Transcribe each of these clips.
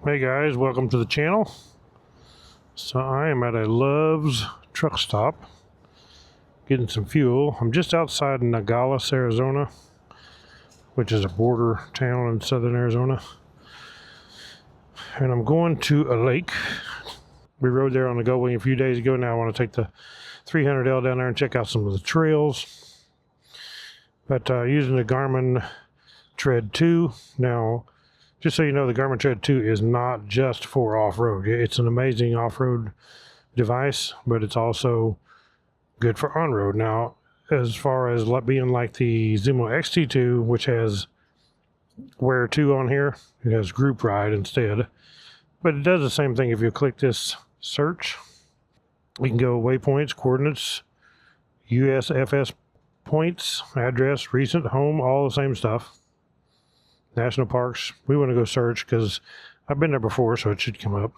Hey guys, welcome to the channel. So I am at a Love's truck stop getting some fuel. I'm just outside Nogales, Arizona, which is a border town in southern Arizona. And I'm going to a lake. We rode there on the Go Wing a few days ago. Now I want to take the 300L down there and check out some of the trails. But using the Garmin Tread 2. Now, just so you know, the Garmin Tread 2 is not just for off-road. It's an amazing off-road device, but it's also good for on-road. Now, as far as being like the Zumo XT2, which has Wear 2 on here, it has Group Ride instead. But it does the same thing. If you click this search, we can go waypoints, coordinates, USFS points, address, recent, home, all the same stuff. National parks. We want to go search because I've been there before, so it should come up.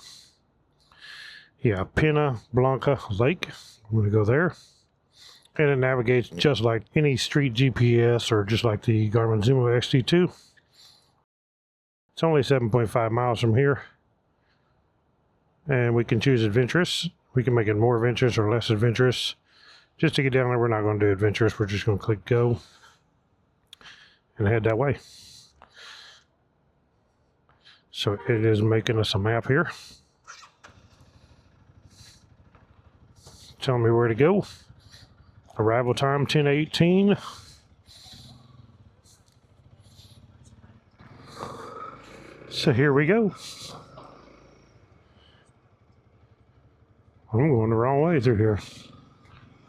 Yeah, Pena, Blanca Lake. I'm going to go there. And it navigates just like any street GPS or just like the Garmin Zumo XT2. It's only 7.5 miles from here. And we can choose adventurous. We can make it more adventurous or less adventurous. Just to get down there, we're not going to do adventurous. We're just going to click go and head that way. So it is making us a map here. Telling me where to go. Arrival time 10:18. So here we go. I'm going the wrong way through here.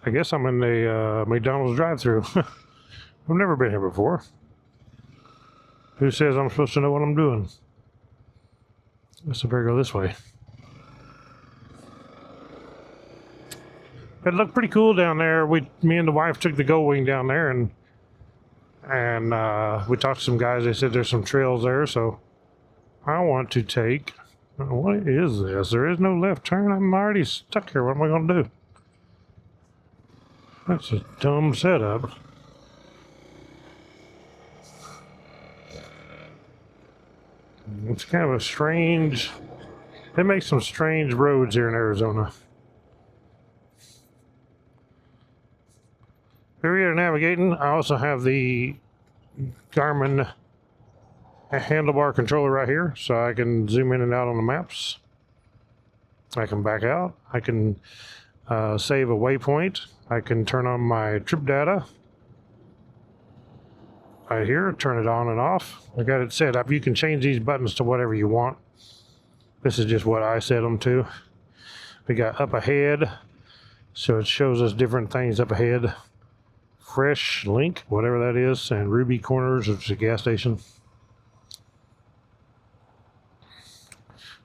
I guess I'm in the McDonald's drive-thru. I've never been here before. Who says I'm supposed to know what I'm doing? So better go this way. It looked pretty cool down there. Me and the wife took the Go Wing down there, and we talked to some guys. They said there's some trails there, so I want to take. What is this? There is no left turn. I'm already stuck here. What am I going to do? That's a dumb setup. It's kind of a strange. They make some strange roads here in Arizona. Here we are navigating. I also have the Garmin handlebar controller right here, so I can zoom in and out on the maps. I can back out. I can save a waypoint. I can turn on my trip data. Right here, turn it on and off. I got it set up. You can change these buttons to whatever you want. This is just what I set them to. We got up ahead, so it shows us different things up ahead. Fresh link, whatever that is, and Ruby Corners, which is a gas station.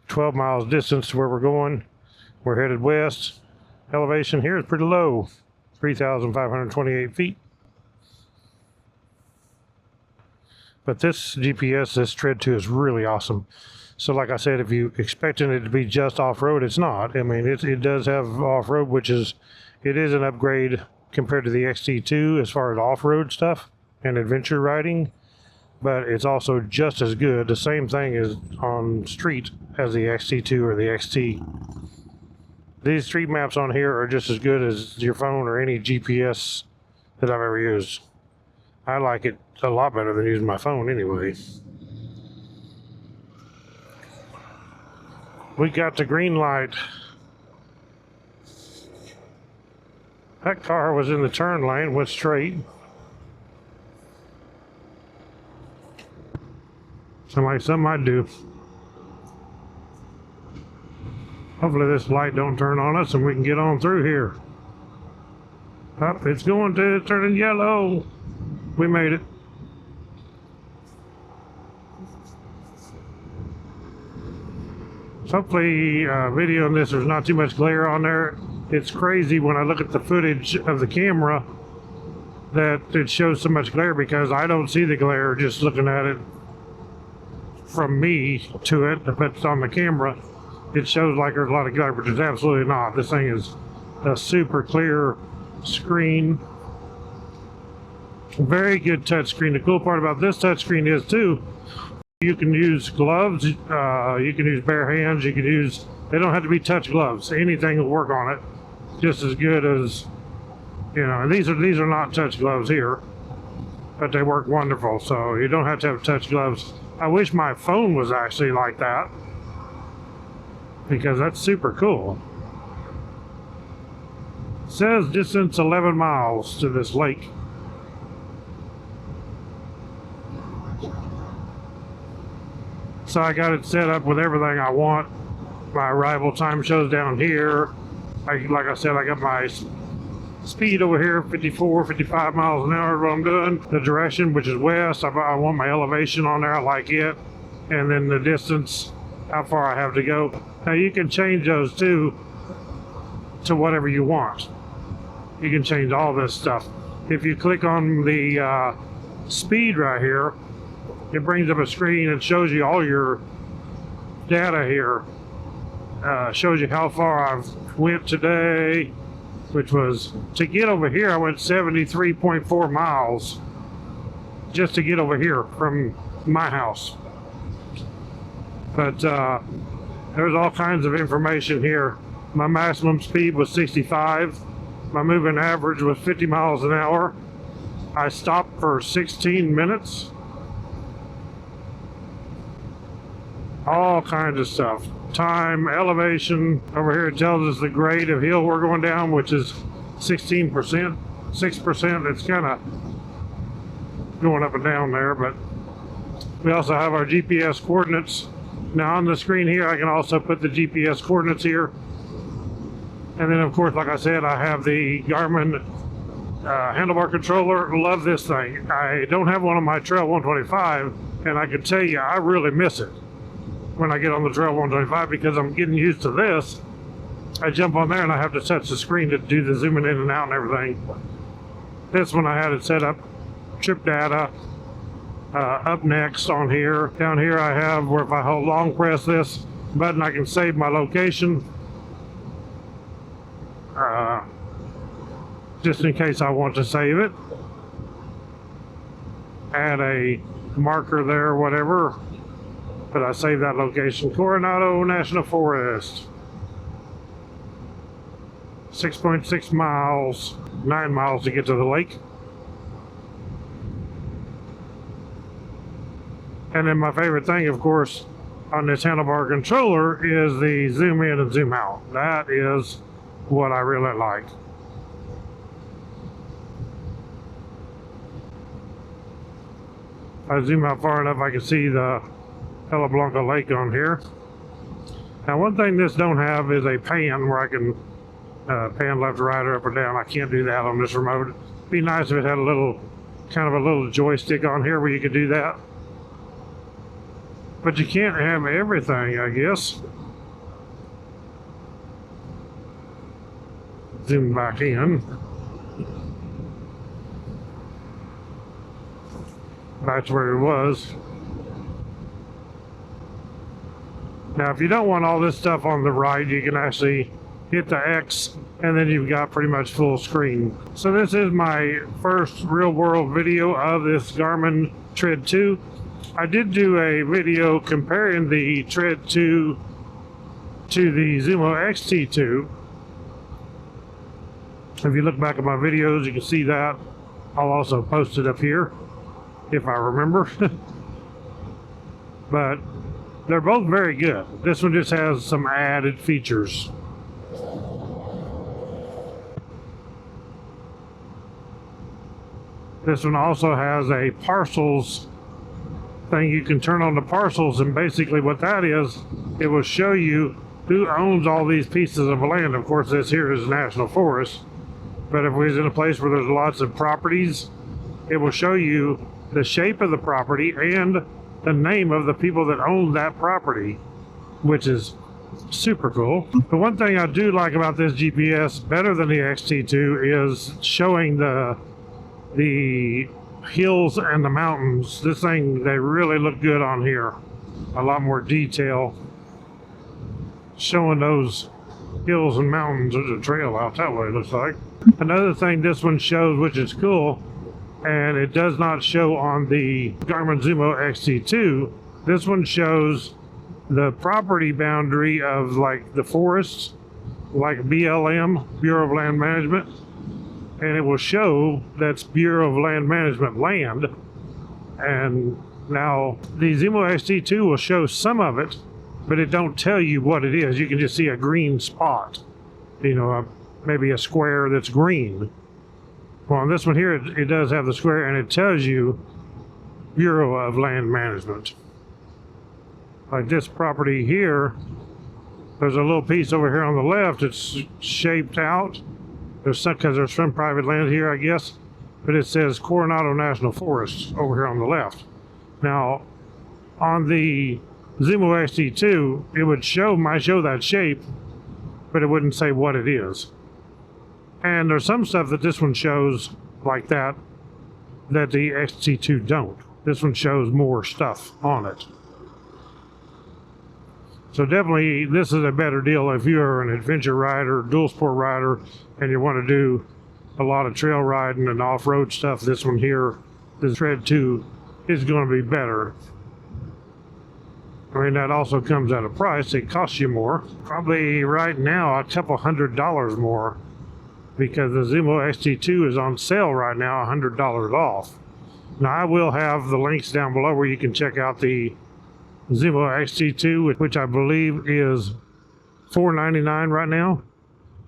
12 miles distance to where we're going. We're headed west. Elevation here is pretty low, 3,528 feet. But this GPS, this Tread 2, is really awesome. So like I said, if you expecting it to be just off-road, it's not. I mean, it does have off-road, it is an upgrade compared to the XT2 as far as off-road stuff and adventure riding. But it's also just as good. The same thing is on street as the XT2 or the XT. These street maps on here are just as good as your phone or any GPS that I've ever used. I like it a lot better than using my phone anyway. We got the green light. That car was in the turn lane, went straight. Sounds like something I'd do. Hopefully this light don't turn on us and we can get on through here. Oh, it's going to turn yellow. We made it. So hopefully video on this, there's not too much glare on there. It's crazy when I look at the footage of the camera that it shows so much glare because I don't see the glare just looking at it from me to it. If it's on the camera, it shows like there's a lot of glare, but there's absolutely not. This thing is a super clear screen. Very good touchscreen. The cool part about this touchscreen is too, You can use gloves, you can use bare hands, you can use, they don't have to be touch gloves. Anything will work on it just as good as, you know, and these are not touch gloves here, but they work wonderful, so you don't have to have touch gloves. I wish my phone was actually like that, because that's super cool. It says distance 11 miles to this lake. So I got it set up with everything I want. My arrival time shows down here. Like I said, I got my speed over here, 54, 55 miles an hour what I'm doing. The direction, which is west, I want my elevation on there, I like it. And then the distance, how far I have to go. Now you can change those too to whatever you want. You can change all this stuff. If you click on the speed right here, it brings up a screen and shows you all your data here. Shows you how far I've went today, which was, to get over here, I went 73.4 miles just to get over here from my house. But there's all kinds of information here. My maximum speed was 65. My moving average was 50 miles an hour. I stopped for 16 minutes. All kinds of stuff. Time, elevation. Over here it tells us the grade of hill we're going down, which is 16%, 6%. It's kind of going up and down there, but we also have our GPS coordinates. Now on the screen here, I can also put the GPS coordinates here. And then of course, like I said, I have the Garmin handlebar controller. Love this thing. I don't have one on my Trail 125, and I can tell you, I really miss it when I get on the Trail 125 because I'm getting used to this. I jump on there and I have to touch the screen to do the zooming in and out and everything. This one I had it set up, trip data, up next on here. Down here I have where if I hold long press this button I can save my location. Just in case I want to save it. Add a marker there or whatever. But I saved that location. Coronado National Forest. 6.6 miles, 9 miles to get to the lake. And then my favorite thing, of course, on this handlebar controller is the zoom in and zoom out. That is what I really like. If I zoom out far enough, I can see the Blanca Lake on here. Now one thing this don't have is a pan where I can pan left, right, or up or down. I can't do that on this remote. It'd be nice if it had a little, kind of a little joystick on here where you could do that. But you can't have everything, I guess. Zoom back in. That's where it was. Now, if you don't want all this stuff on the right, you can actually hit the X, and then you've got pretty much full screen. So this is my first real-world video of this Garmin Tread 2. I did do a video comparing the Tread 2 to the Zumo XT2. If you look back at my videos, you can see that. I'll also post it up here, if I remember. But they're both very good. This one just has some added features. This one also has a parcels thing. You can turn on the parcels, and basically what that is, it will show you who owns all these pieces of land. Of course, this here is National Forest, but if we're in a place where there's lots of properties, it will show you the shape of the property and the name of the people that own that property, which is super cool. The one thing I do like about this GPS better than the XT2 is showing the hills and the mountains. This thing, they really look good on here. A lot more detail showing those hills and mountains. There's a trail out that way, it looks like. Another thing this one shows, which is cool, and it does not show on the Garmin Zumo XT2, This one shows the property boundary of like the forests, like BLM, Bureau of Land Management, and it will show that's Bureau of Land Management land. And now the Zimo XT2 will show some of it, but it don't tell you what it is. You can just see a green spot, you know, maybe a square that's green. Well, on this one here, it does have the square, and it tells you Bureau of Land Management. Like this property here, there's a little piece over here on the left. It's shaped out. There's some, because there's some private land here, I guess. But it says Coronado National Forest over here on the left. Now, on the Zimo XT2, it would might show that shape, but it wouldn't say what it is. And there's some stuff that this one shows like that the XT2 don't. This one shows more stuff on it. So definitely, this is a better deal if you're an adventure rider, dual sport rider, and you want to do a lot of trail riding and off-road stuff. This one here, the Tread 2, is going to be better. I mean, that also comes at a price. It costs you more. Probably right now, a couple $100 more, because the Zimo XT2 is on sale right now, $100 off. Now, I will have the links down below where you can check out the Zimo XT2, which I believe is $499 right now,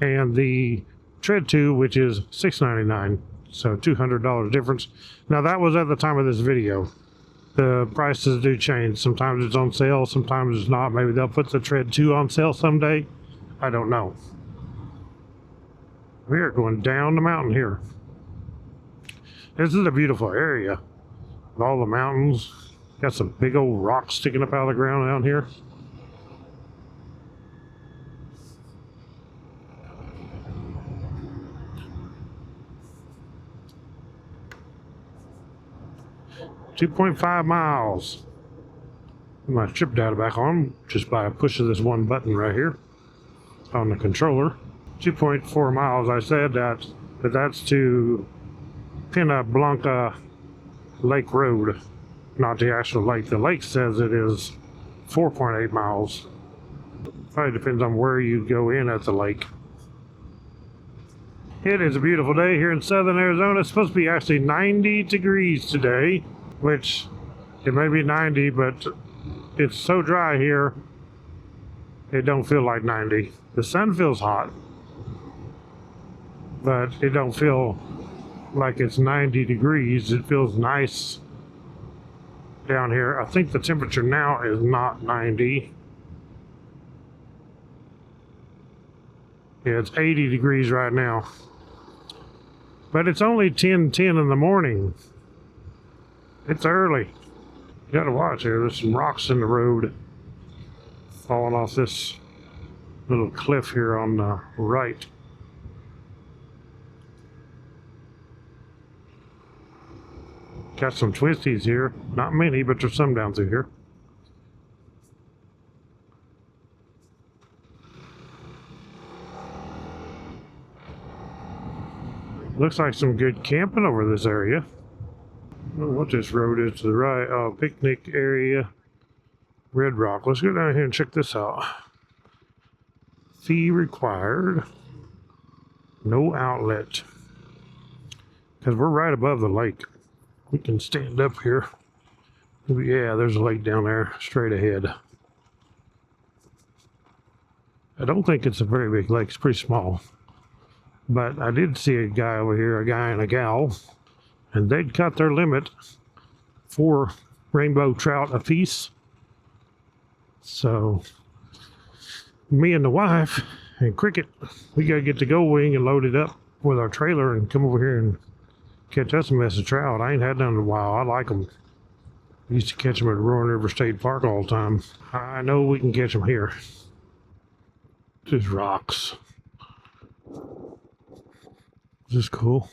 and the Tread 2, which is $699, so $200 difference. Now, that was at the time of this video. The prices do change. Sometimes it's on sale, sometimes it's not. Maybe they'll put the Tread 2 on sale someday. I don't know. We're going down the mountain here. This is a beautiful area with all the mountains. Got some big old rocks sticking up out of the ground down here. .5 miles. My trip data back on just by a push of this one button right here on the controller. 2.4 miles. I said that, but that's to Pena, Blanca Lake Road, not the actual lake. The lake says it is 4.8 miles. Probably depends on where you go in at the lake. It is a beautiful day here in southern Arizona. It's supposed to be actually 90 degrees today, which it may be 90, but it's so dry here, it don't feel like 90. The sun feels hot, but it don't feel like it's 90 degrees. It feels nice down here. I think the temperature now is not 90. Yeah, it's 80 degrees right now. But it's only 10:10 in the morning. It's early. You gotta watch here. There's some rocks in the road falling off this little cliff here on the right. Got some twisties here. Not many, but there's some down through here. Looks like some good camping over this area. I don't know what this road is to the right. Oh, picnic area. Red Rock. Let's go down here and check this out. Fee required. No outlet. Because we're right above the lake. We can stand up here. Yeah, there's a lake down there straight ahead. I don't think it's a very big lake. It's pretty small. But I did see a guy over here, a guy and a gal, and they'd cut their limit for rainbow trout apiece. So me and the wife and Cricket, we gotta get the Gold Wing and load it up with our trailer and come over here and catch us a mess of trout. I ain't had none in a while. I like them. I used to catch them at Roaring River State Park all the time. I know we can catch them here. Just rocks. This is cool.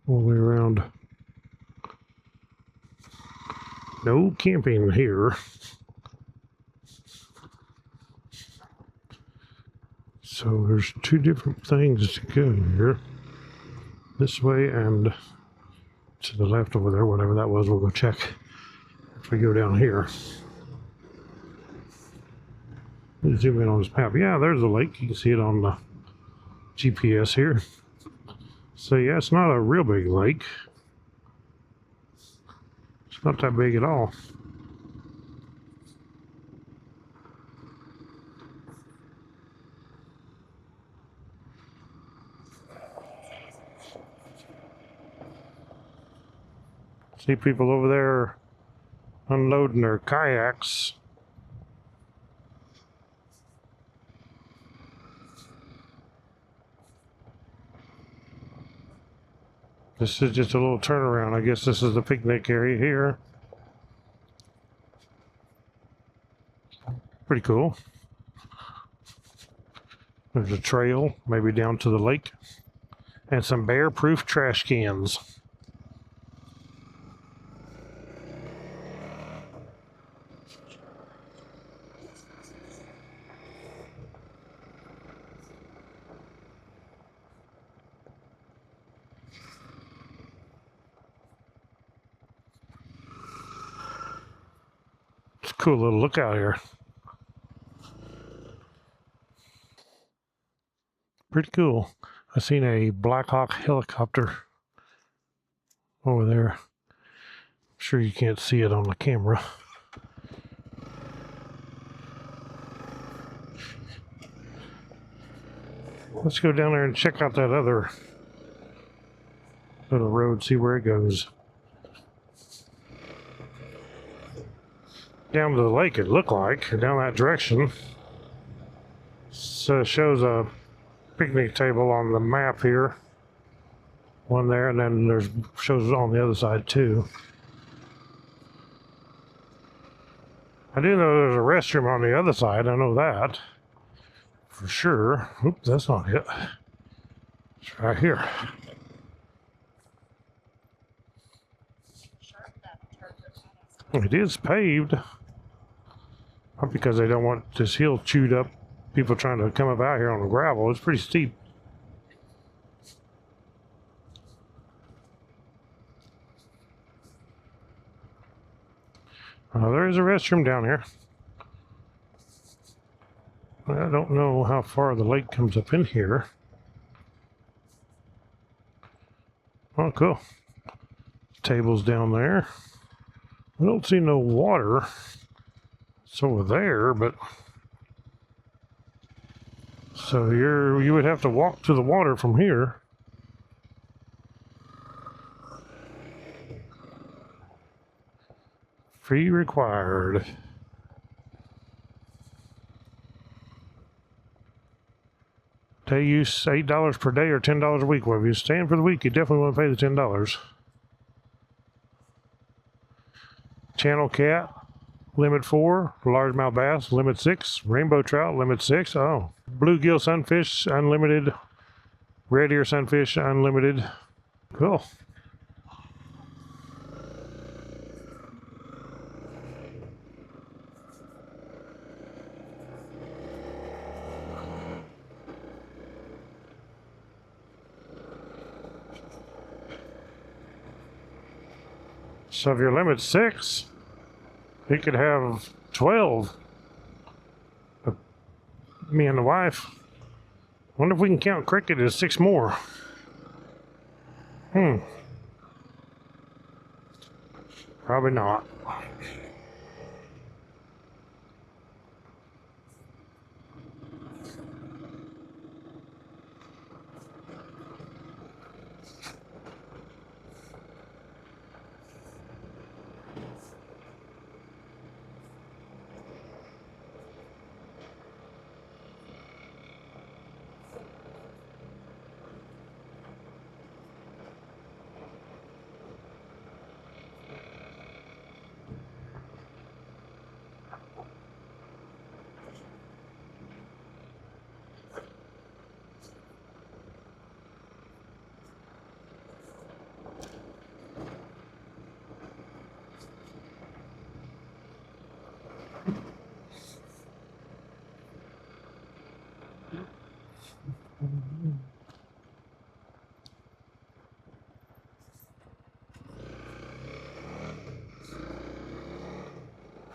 All the way around. No camping here. So there's two different things to go here. This way and to the left over there, whatever that was, we'll go check. we go down here. Let me zoom in on this map. Yeah, there's the lake. You can see it on the GPS here. So yeah, it's not a real big lake. It's not that big at all. See people over there unloading their kayaks. This is just a little turnaround. I guess this is the picnic area here. Pretty cool. There's a trail, maybe down to the lake. And some bear-proof trash cans. It's a cool little lookout here. Pretty cool. I seen a Black Hawk helicopter over there. I'm sure you can't see it on the camera. Let's go down there and check out that other little road, see where it goes. Down to the lake, it looked like, down that direction. So it shows a picnic table on the map here. One there, and then there's shows it on the other side too. I do know there's a restroom on the other side, I know that. For sure. Oops, that's not it. It's right here. It is paved. Not because they don't want this hill chewed up. People trying to come up out here on the gravel. It's pretty steep. There is a restroom down here. I don't know how far the lake comes up in here. Oh, cool. Tables down there. I don't see no water. It's over there, but so you would have to walk to the water from here. Fee required. Day use $8 per day or $10 a week. Well, if you're staying for the week, you definitely want to pay the $10. Channel cat, limit 4. Largemouth bass, limit 6. Rainbow trout, limit 6. Oh. Bluegill sunfish, unlimited. Red ear sunfish, unlimited. Cool. So if your limit's 6, you could have 12. But me and the wife. Wonder if we can count cricket as 6 more. Probably not.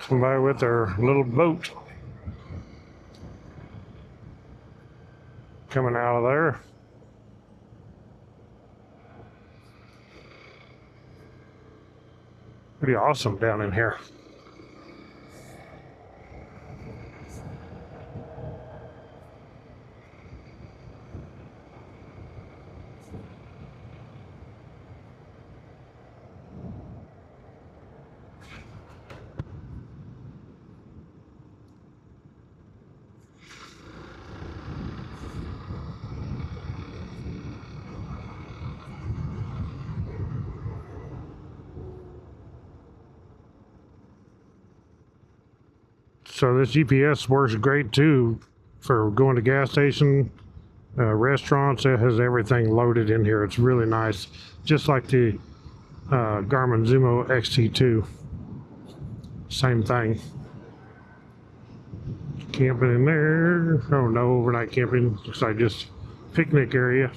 Somebody with their little boat coming out of there. Pretty awesome down in here. So this GPS works great too for going to gas station, restaurants. It has everything loaded in here. It's really nice, just like the Garmin Zumo XT2. Same thing. Camping in there. Oh no, overnight camping. Looks like just picnic area.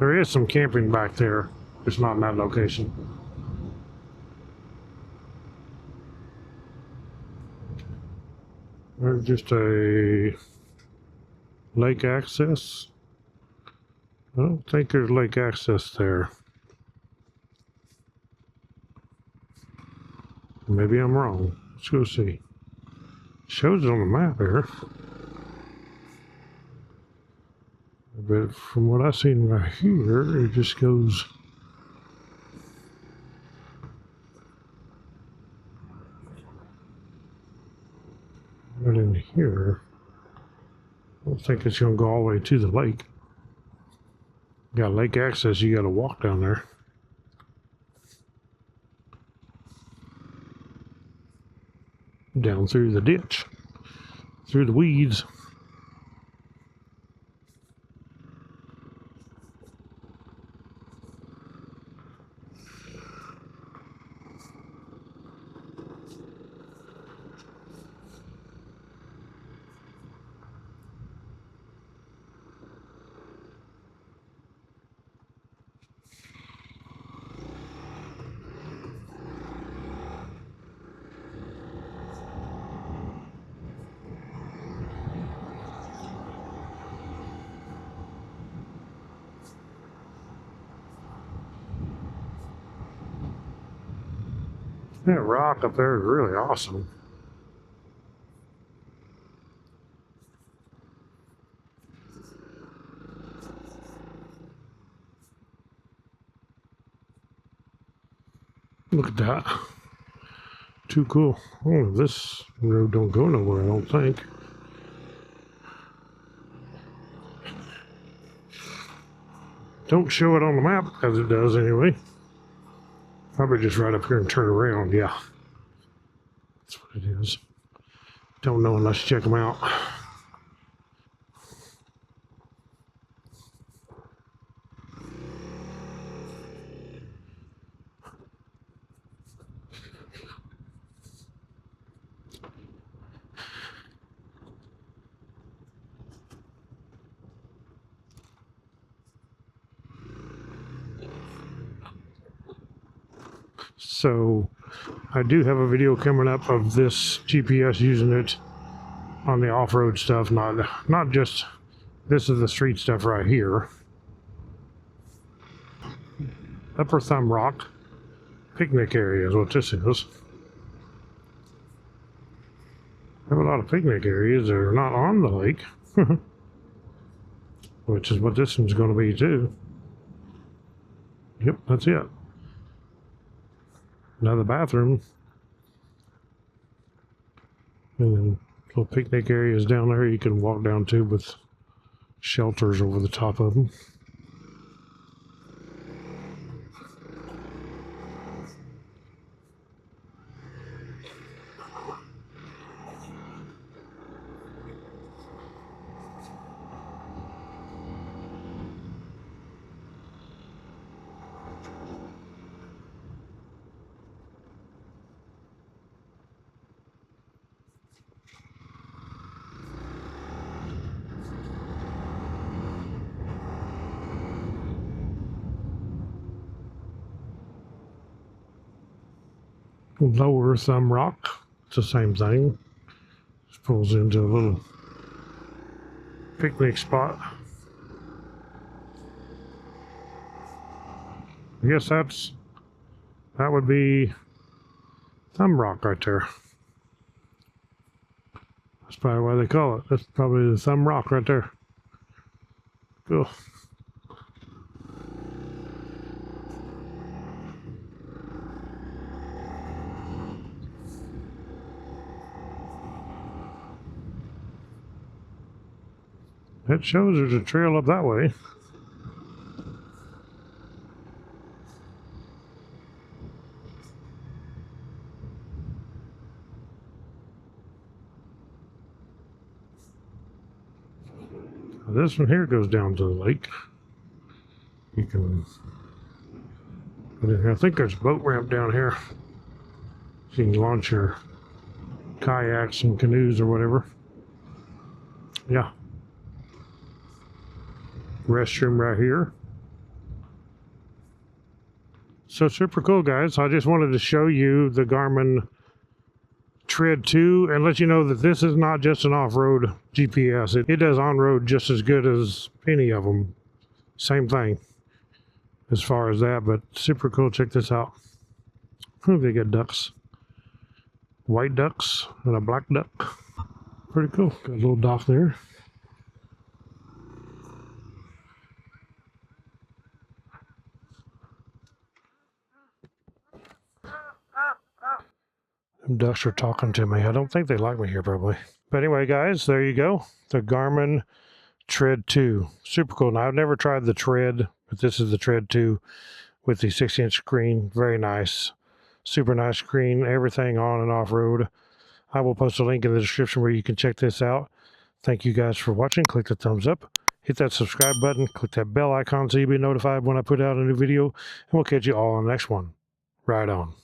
There is some camping back there, just not in that location. There's just a lake access. I don't think there's lake access there. Maybe I'm wrong. Let's go see. Shows it on the map here. But from what I've seen right here, it just goes right in here. I don't think it's going to go all the way to the lake. You got lake access, you got to walk down there. Down through the ditch, through the weeds. That rock up there is really awesome. Look at that. Too cool. Oh, this road don't go nowhere, I don't think. Don't show it on the map, as it does anyway. Probably just right up here and turn around, yeah. That's what it is. Don't know unless you check them out. So I do have a video coming up of this GPS, using it on the off-road stuff, not just this is the street stuff right here. Upper Thumb Rock picnic area is what this is. I have a lot of picnic areas that are not on the lake, which is what this one's going to be too. Yep, that's it. Another bathroom. And then little picnic areas down there you can walk down to with shelters over the top of them. Lower Thumb Rock It's the same thing. Just pulls into a little picnic spot. I guess that would be Thumb Rock right there. That's probably why they call it. That's probably the Thumb Rock right there. Cool. It shows there's a trail up that way. This one here goes down to the lake. You can get in here. I think there's a boat ramp down here. So you can launch your kayaks and canoes or whatever. Yeah. Restroom right here. So super cool, guys. I just wanted to show you the Garmin Tread 2 and let you know that this is not just an off-road GPS. It does on-road just as good as any of them. Same thing as far as that, but super cool. Check this out. Oh, they got ducks. White ducks and a black duck. Pretty cool. Got a little dock there. Ducks are talking to me. I don't think they like me here, probably. But anyway, guys, there you go. The Garmin Tread 2. Super cool. Now, I've never tried the Tread, but this is the Tread 2 with the 6-inch screen. Very nice. Super nice screen. Everything on and off-road. I will post a link in the description where you can check this out. Thank you guys for watching. Click the thumbs up. Hit that subscribe button. Click that bell icon so you'll be notified when I put out a new video. And we'll catch you all on the next one. Right on.